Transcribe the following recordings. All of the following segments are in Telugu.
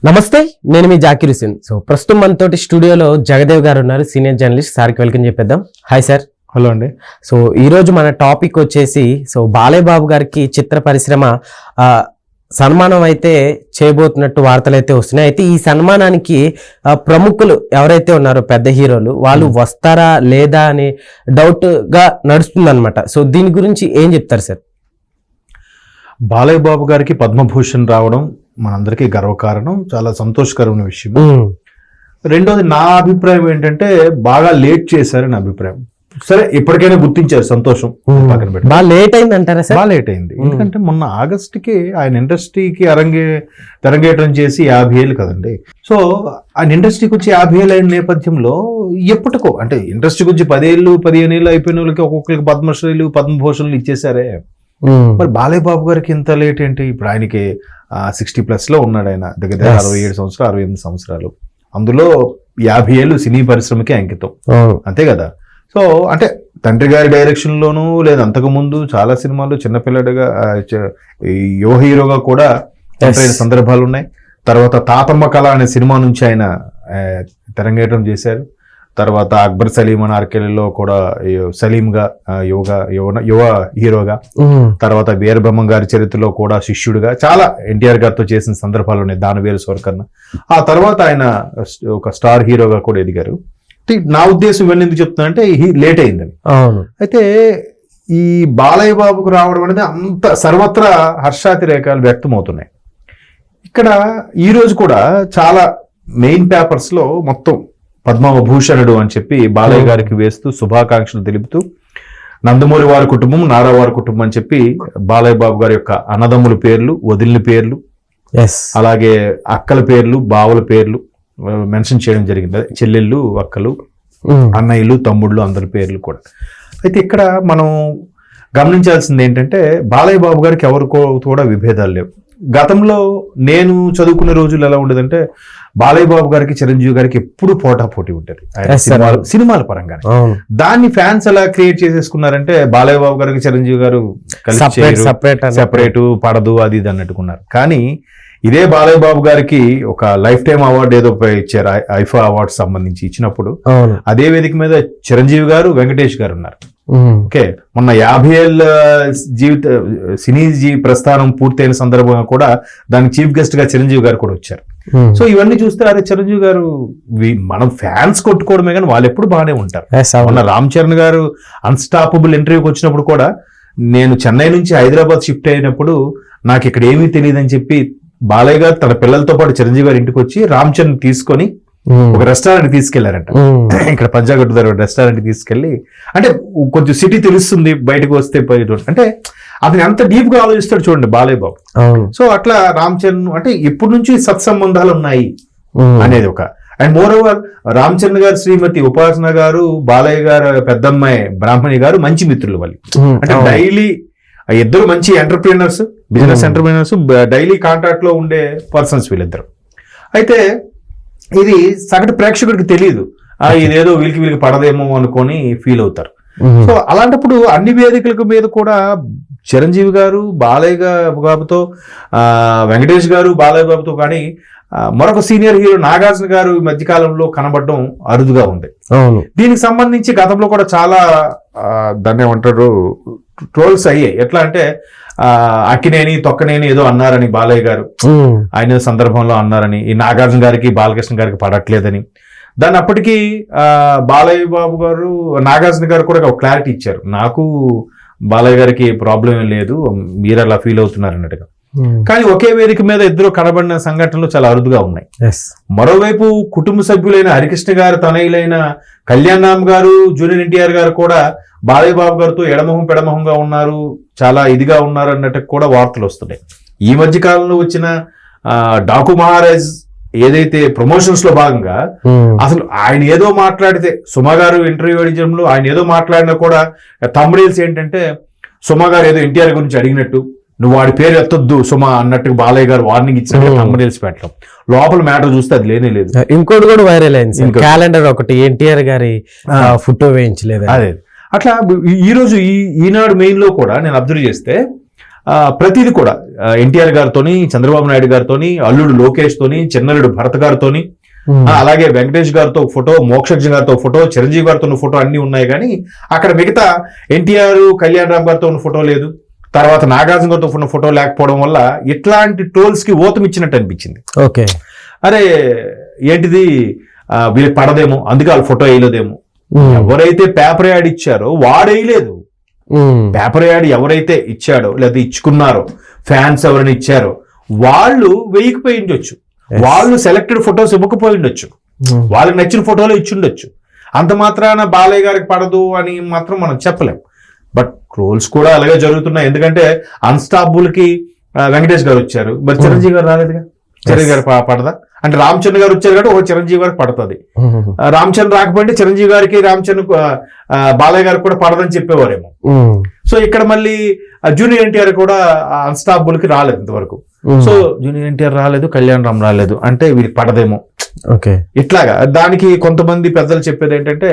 నమస్తే, నేను మీ జాకిర్ హుసేన్. సో ప్రస్తుతం మనతోటి స్టూడియోలో జగదేవ్ గారు ఉన్నారు, సీనియర్ జర్నలిస్ట్. సార్కి వెల్కమ్ చెప్పేద్దాం. Hi sir. హలో అండి. సో ఈరోజు మన టాపిక్ వచ్చేసి బాలయ్య బాబు గారికి చిత్ర పరిశ్రమ సన్మానం అయితే చేయబోతున్నట్టు వార్తలు అయితే వస్తున్నాయి. అయితే ఈ సన్మానానికి ప్రముఖులు ఎవరైతే ఉన్నారో పెద్ద హీరోలు వాళ్ళు వస్తారా లేదా అనే డౌట్ గా నడుస్తుంది అనమాట. సో దీని గురించి ఏం చెప్తారు సార్? బాలయ్య బాబు గారికి పద్మభూషణ్ రావడం మనందరికీ గర్వకారణం, చాలా సంతోషకరమైన విషయం. రెండోది నా అభిప్రాయం ఏంటంటే బాగా లేట్ చేశారని అభిప్రాయం. సరే, ఇప్పటికైనా గుర్తించారు, సంతోషం. బాగా లేట్ అయింది అంటారా సార్? బాగా లేట్ అయింది, ఎందుకంటే మొన్న ఆగస్టుకి ఆయన ఇండస్ట్రీకి తెరంగేట్రం చేసి 50 ఏళ్ళు కదండి. సో ఆయన ఇండస్ట్రీకి వచ్చి 50 ఏళ్ళు అయిన నేపథ్యంలో ఎప్పటికో అంటే ఇండస్ట్రీకి వచ్చి 10 ఏళ్ళు 15 ఏళ్ళు అయిపోయిన వాళ్ళకి ఒక్కొక్కరికి పద్మశ్రీలు పద్మభూషణ్లు ఇచ్చేసారే. మరి బాలయ్య బాబు గారికి ఇంత లేట్ ఏంటి? ఇప్పుడు ఆయనకి 60+ లో ఉన్నాడు. ఆయన దగ్గర 67 సంవత్సరాలు 68 సంవత్సరాలు, అందులో 50 ఏళ్ళు సినీ పరిశ్రమకి అంకితం, అంతే కదా. సో అంటే తండ్రి గారి డైరెక్షన్ లోను లేదా అంతకు ముందు చాలా సినిమాలు చిన్నపిల్లడిగా యువ హీరోగా కూడా ఎంటర్ సందర్భాలు ఉన్నాయి. తర్వాత తాతమ్మ కళ అనే సినిమా నుంచి ఆయన తెరంగేట్రం చేశారు. తర్వాత అక్బర్ సలీం అని ఆర్కెల్లో కూడా సలీంగా యువ హీరోగా, తర్వాత వీరబ్రహ్మం గారి చరిత్రలో కూడా శిష్యుడిగా చాలా ఎన్టీఆర్ గారితో చేసిన సందర్భాలు ఉన్నాయి, దానవేలు సోరకర్ణ. ఆ తర్వాత ఆయన ఒక స్టార్ హీరోగా కూడా ఎదిగారు. నా ఉద్దేశం ఇవన్నీ ఎందుకు చెప్తున్నానంటే లేట్ అయిందని. అయితే ఈ బాలయ్య బాబుకు రావడం అనేది అంత సర్వత్రా హర్షాతిరేకాలు వ్యక్తం అవుతున్నాయి. ఇక్కడ ఈ రోజు కూడా చాలా మెయిన్ పేపర్స్ లో మొత్తం పద్మభూషణుడు అని చెప్పి బాలయ్య గారికి వేస్తూ శుభాకాంక్షలు తెలుపుతూ నందమూరి వారి కుటుంబం, నారా వారి కుటుంబం అని చెప్పి బాలయ్య బాబు గారి యొక్క అన్నదమ్ముల పేర్లు, వదిలిన పేర్లు, అలాగే అక్కల పేర్లు, బావుల పేర్లు మెన్షన్ చేయడం జరిగింది. చెల్లెళ్ళు, అక్కలు, అన్నయ్యలు, తమ్ముళ్ళు అందరి పేర్లు కూడా. అయితే ఇక్కడ మనం గమనించాల్సింది ఏంటంటే బాలయ్య బాబు గారికి ఎవరికో కూడా విభేదాలు లేవు. గతంలో నేను చదువుకునే రోజులు ఎలా ఉండేదంటే బాలయ్య బాబు గారికి చిరంజీవి గారికి ఎప్పుడు పోటాపోటీ ఉంటుంది సినిమాల పరంగానే. దాన్ని ఫ్యాన్స్ ఎలా క్రియేట్ చేసేసుకున్నారంటే బాలయ్య బాబు గారికి చిరంజీవి గారు కలిసి సెపరేట్ పడదు అది ఇది అన్నట్టుకున్నారు. కానీ ఇదే బాలయ్య బాబు గారికి ఒక లైఫ్ టైం అవార్డు ఏదో ఇచ్చారు, ఐఫా అవార్డు సంబంధించి ఇచ్చినప్పుడు అదే వేదిక మీద చిరంజీవి గారు, వెంకటేష్ గారు ఉన్నారు. ఓకే, మొన్న 50 ఏళ్ళ సినీ ప్రస్థానం పూర్తయిన సందర్భంగా కూడా దానికి చీఫ్ గెస్ట్ గా చిరంజీవి గారు కూడా వచ్చారు. సో ఇవన్నీ చూస్తే అరే చిరంజీవి గారు మనం ఫ్యాన్స్ కొట్టుకోవడమే కానీ వాళ్ళు ఎప్పుడు బాగానే ఉంటారు. మొన్న రామ్ చరణ్ గారు అన్స్టాపబుల్ ఇంటర్వ్యూకి వచ్చినప్పుడు కూడా నేను చెన్నై నుంచి హైదరాబాద్ షిఫ్ట్ అయినప్పుడు నాకు ఇక్కడ ఏమీ తెలియదని చెప్పి బాలయ్య గారు తన పిల్లలతో పాటు చిరంజీవి గారి ఇంటికి వచ్చి రామ్ చరణ్ తీసుకొని ఒక రెస్టారెంట్ తీసుకెళ్లారంట. ఇక్కడ పంజాగట్టు దగ్గర రెస్టారెంట్ తీసుకెళ్లి, అంటే కొంచెం సిటీ తెలుస్తుంది బయటకు వస్తే అంటే అతను ఎంత డీప్ గా ఆలోచిస్తాడు చూడండి బాలయ్య బాబు. సో అట్లా రామ్ చరణ్ అంటే ఇప్పటి నుంచి సత్సంబంధాలు ఉన్నాయి అనేది ఒక. And more over Ram Charan గారు శ్రీమతి ఉపాసన గారు, బాలయ్య గారు పెద్దమ్మాయి బ్రాహ్మణి గారు మంచి మిత్రులు వాళ్ళు. అంటే డైలీ ఇద్దరు మంచి entrepreneurs, business entrepreneurs, daily contact లో ఉండే పర్సన్స్ వీళ్ళిద్దరు. అయితే ఇది సగటు ప్రేక్షకుడికి తెలియదు, ఇదేదో వీళ్ళకి పడదేమో అనుకొని ఫీల్ అవుతారు. సో అలాంటప్పుడు అన్ని వేదికల మీద కూడా చిరంజీవి గారు బాలయ్య బాబుతో, వెంకటేష్ గారు బాలయ్య బాబుతో కానీ మరొక సీనియర్ హీరో నాగార్జున గారు ఈ మధ్యకాలంలో కనబడడం అరుదుగా ఉంది. దీనికి సంబంధించి గతంలో కూడా చాలా దాన్ని ఏమంటారు ట్రోల్స్ అయ్యాయి. ఎట్లా అంటే అక్కినేని తొక్కనేని ఏదో అన్నారని బాలయ్య గారు ఆయన సందర్భంలో అన్నారని, ఈ నాగార్జున గారికి బాలకృష్ణ గారికి పడట్లేదని. దాన్ని అప్పటికీ బాలయ్య బాబు గారు, నాగార్జున గారు కూడా ఒక క్లారిటీ ఇచ్చారు, నాకు బాలయ్య గారికి ప్రాబ్లం ఏం లేదు, మీరు అలా ఫీల్ అవుతున్నారు అన్నట్టుగా. కానీ ఒకే వేదిక మీద ఇద్దరు కనబడిన సంఘటనలు చాలా అరుదుగా ఉన్నాయి. మరోవైపు కుటుంబ సభ్యులైన హరికృష్ణ గారు తనయులైన కళ్యాణ్ రామ్ గారు, జూనియర్ ఎన్టీఆర్ గారు కూడా బాలయ్య బాబు గారితో ఎడమొహం పెడమొహంగా ఉన్నారు, చాలా ఇదిగా ఉన్నారు అన్నట్టు కూడా వార్తలు వస్తున్నాయి. ఈ మధ్య కాలంలో వచ్చిన డాకు మహారాజ్ ఏదైతే ప్రమోషన్స్ లో భాగంగా అసలు ఆయన ఏదో మాట్లాడితే, సుమ గారు ఇంటర్వ్యూ అడిగడంలో ఆయన ఏదో మాట్లాడినా కూడా తమ్ముడేల్స్ ఏంటంటే సుమ గారు ఏదో ఎన్టీఆర్ గురించి అడిగినట్టు, నువ్వు వాడి పేరు ఎత్తొద్దు సుమ అన్నట్టు బాలయ్య గారు వార్నింగ్ ఇచ్చినట్టు తమ్ముడేల్స్ పెట్టడం, లోపల మ్యాటర్ చూస్తే అది లేనే లేదు. ఇంకోటి కూడా వైరల్ అయింది, క్యాలెండర్ ఒకటి ఎన్టీఆర్ గారి ఫోటో వేయించలేదు. అదే అట్లా ఈరోజు ఈనాడు మెయిన్ లో కూడా నేను అబ్జర్వ్ చేస్తే ప్రతిది కూడా ఎన్టీఆర్ గారితోని, చంద్రబాబు నాయుడు గారితోని, అల్లుడు లోకేష్ తోని, చిన్నల్లుడు భరత్ గారితోని, అలాగే వెంకటేష్ గారితో ఫోటో, మోక్షజ్ఞ గారితో ఫోటో, చిరంజీవి గారితో ఉన్న ఫోటో అన్ని ఉన్నాయి. కానీ అక్కడ మిగతా ఎన్టీఆర్, కళ్యాణ్ రామ్ గారితో ఉన్న ఫోటో లేదు, తర్వాత నాగార్జున గారితో ఉన్న ఫోటో లేకపోవడం వల్ల ఇట్లాంటి ట్రోల్స్ కి ఓతం ఇచ్చినట్టు అనిపించింది. ఓకే, అరే ఏంటిది వీళ్ళకి పడదేమో, అందుకే వాళ్ళు ఫోటో వేయలేదేమో. ఎవరైతే పేపర్ యాడ్ ఇచ్చారో వాడు వేయలేదు. పేపర్ యాడ్ ఎవరైతే ఇచ్చాడో లేదా ఇచ్చుకున్నారో, ఫ్యాన్స్ ఎవరైనా ఇచ్చారో వాళ్ళు వేయకపోయి ఉండొచ్చు, వాళ్ళు సెలెక్టెడ్ ఫొటోస్ ఇవ్వకపోయి ఉండొచ్చు, వాళ్ళకి నచ్చిన ఫోటోలు ఇచ్చుండొచ్చు. అంత మాత్రాన బాలయ్య గారికి పడదు అని మాత్రం మనం చెప్పలేం. బట్ ట్రోల్స్ కూడా అలాగే జరుగుతున్నాయి. ఎందుకంటే అన్స్టాపుల్ కి వెంకటేష్ గారు వచ్చారు, మరి చిరంజీవి గారు రాలేదుగా. చిరంజీవి గారు పడదా అంటే రామచంద్ర గారు వచ్చారు కాబట్టి ఒక చిరంజీవి గారికి పడుతుంది. రామచంద్ర రాకపోతే చిరంజీవి గారికి, రామచంద్ర బాలయ్య గారికి కూడా పడదని చెప్పేవారేమో. సో ఇక్కడ మళ్ళీ జూనియర్ ఎన్టీఆర్ కూడా అన్స్టాపుల్ కి రాలేదు ఇంతవరకు. సో జూనియర్ ఎన్టీఆర్ రాలేదు, కళ్యాణ్ రామ్ రాలేదు అంటే వీరికి పడదేమో. ఓకే, ఇట్లాగా దానికి కొంతమంది పెద్దలు చెప్పేది ఏంటంటే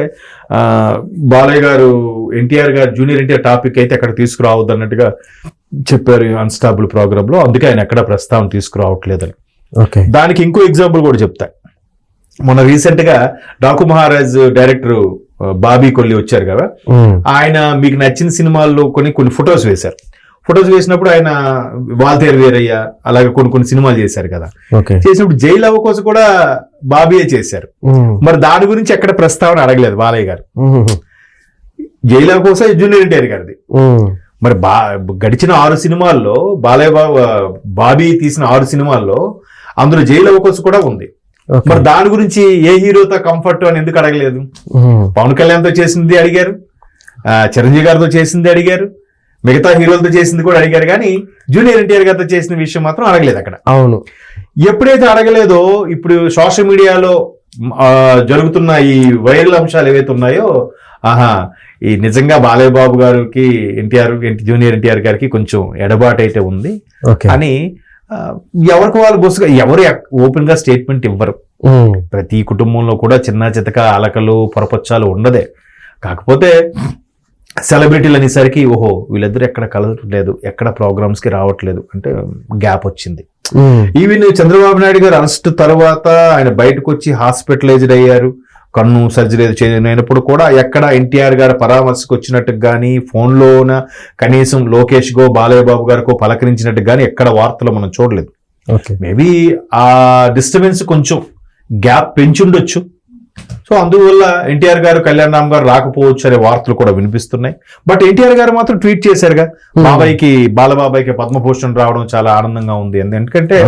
బాలయ్య గారు, ఎన్టీఆర్ గారు, జూనియర్ ఎన్టీఆర్ టాపిక్ అయితే అక్కడ తీసుకురావద్దు అన్నట్టుగా చెప్పారు అన్స్టాపుల్ ప్రోగ్రామ్ లో. అందుకే ఆయన ఎక్కడ ప్రస్తావన తీసుకురావట్లేదని. దానికి ఇంకో ఎగ్జాంపుల్ కూడా చెప్తా. మొన్న రీసెంట్ గా డాకు మహారాజ్ డైరెక్టర్ బాబీ కొల్లి వచ్చారు కదా, ఆయన మీకు నచ్చిన సినిమాల్లో కొన్ని ఫొటోస్ వేశారు. ఫొటోస్ వేసినప్పుడు ఆయన వాల్తేరు వీరయ్య అలాగే కొన్ని సినిమాలు చేశారు కదా. చేసినప్పుడు జైలు అవ్వ కోసం కూడా బాబీయే చేశారు. మరి దాని గురించి ఎక్కడ ప్రస్తావన అడగలేదు బాలయ్య గారు. జైలు అవ్వ కోసం జూనియర్ ఎన్టీఆర్ గారిది. మరి గడిచిన 6 సినిమాల్లో బాబీ తీసిన 6 సినిమాల్లో అందులో జైలు అవ్వ కోసం కూడా ఉంది. మరి దాని గురించి ఏ హీరోతో కంఫర్ట్ అని ఎందుకు అడగలేదు? పవన్ కళ్యాణ్తో చేసింది అడిగారు, చిరంజీవి గారితో చేసింది అడిగారు, మిగతా హీరోలతో చేసింది కూడా అడిగారు, కానీ జూనియర్ ఎన్టీఆర్ గారితో చేసిన విషయం మాత్రం అడగలేదు అక్కడ. అవును, ఎప్పుడైతే అడగలేదో ఇప్పుడు సోషల్ మీడియాలో జరుగుతున్న ఈ వైరల్ అంశాలు ఏవైతే ఉన్నాయో, ఈ నిజంగా బాలయ్య బాబు గారికి జూనియర్ ఎన్టీఆర్ గారికి కొంచెం ఎడబాటు అయితే ఉంది అని ఎవరికి వాళ్ళు బొస్సుగా ఎవరు ఓపెన్ గా స్టేట్మెంట్ ఇవ్వరు. ప్రతి కుటుంబంలో కూడా చిన్న చితక అలకలు పొరపచ్చాలు ఉండదే. కాకపోతే సెలబ్రిటీలు అనేసరికి ఓహో వీళ్ళిద్దరు ఎక్కడ కలవట్లేదు, ఎక్కడ ప్రోగ్రామ్స్ కి రావట్లేదు అంటే గ్యాప్ వచ్చింది. ఈవెన్ చంద్రబాబు నాయుడు గారు అరెస్ట్ తర్వాత ఆయన బయటకు వచ్చి హాస్పిటలైజ్డ్ అయ్యారు, కన్ను సర్జరీ చేయనప్పుడు కూడా ఎక్కడ ఎన్టీఆర్ గారు పరామర్శకు వచ్చినట్టు కానీ, ఫోన్లోన కనీసం లోకేష్ గో బాలయ్య బాబు గారికో పలకరించినట్టు కానీ ఎక్కడ వార్తలు మనం చూడలేదు. మేబీ ఆ డిస్టర్బెన్స్ కొంచెం గ్యాప్ పెంచుండొచ్చు. సో అందువల్ల ఎన్టీఆర్ గారు, కళ్యాణ్ రామ్ గారు రాకపోవచ్చు అనే వార్తలు కూడా వినిపిస్తున్నాయి. బట్ ఎన్టీఆర్ గారు మాత్రం ట్వీట్ చేశారుగా, బాలబాబాయికి పద్మభూషణ్ రావడం చాలా ఆనందంగా ఉంది. ఎందుకంటే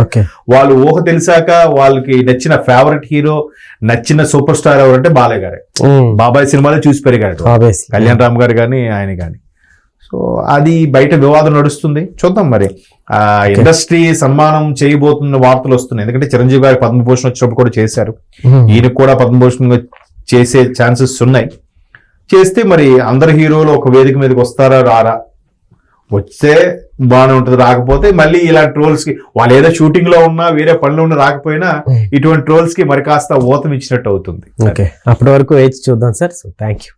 వాళ్ళు ఊహ తెలిసాక వాళ్ళకి నచ్చిన ఫేవరెట్ హీరో, నచ్చిన సూపర్ స్టార్ ఎవరంటే బాలయ్య గారే. బాబాయ్ సినిమాలో చూసి పెరిగాడు, కళ్యాణ్ రామ్ గారు కానీ ఆయన కానీ. సో అది బయట వివాదం నడుస్తుంది, చూద్దాం మరి. ఇండస్ట్రీ సన్మానం చేయబోతున్న వార్తలు వస్తున్నాయి. ఎందుకంటే చిరంజీవి గారి పద్మభూషణ్ వచ్చినప్పుడు కూడా చేశారు, ఈయనకు కూడా పద్మభూషణ్ చేసే ఛాన్సెస్ ఉన్నాయి. చేస్తే మరి అందరు హీరోలు ఒక వేదిక మీదకి వస్తారా రారా, వస్తే బాగానే ఉంటుంది, రాకపోతే మళ్ళీ ఇలాంటి ట్రోల్స్ కి వాళ్ళు ఏదో షూటింగ్ లో ఉన్నా వేరే పనులు ఉన్నా రాకపోయినా ఇటువంటి ట్రోల్స్ కి మరి కాస్త ఊతం ఇచ్చినట్టు అవుతుంది. అప్పటి వరకు వేచి చూద్దాం సార్. So thank you.